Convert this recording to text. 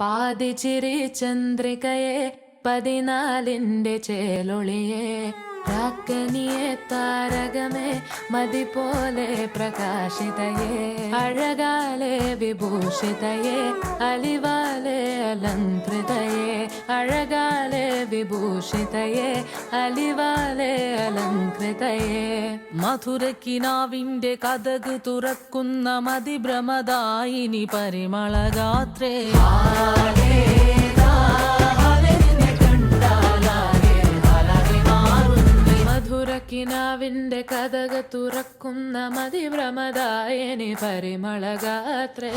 പാതിച്ചിരി ചന്ദ്രികയെ 14ന്റെ ചേലൊളിയെ രാക്കനിയെ താരകമേ മതി പോലെ പ്രകാശിതയെ അഴകാലെ വിഭൂഷിതയെ അലിവാലെ അലങ്കൃതയെ അഴകാലെ വിഭൂഷിതയെ അലിവാലെ അലങ്കൃതയെ മധുരക്കിനാവിന്റെ കഥക് തുറക്കുന്ന മതിഭ്രമദായിനി പരിമളഗാത്രേ മധുരക്കിനാവിന്റെ കഥക് തുറക്കുന്ന മതിഭ്രമദായിനി പരിമളഗാത്രേ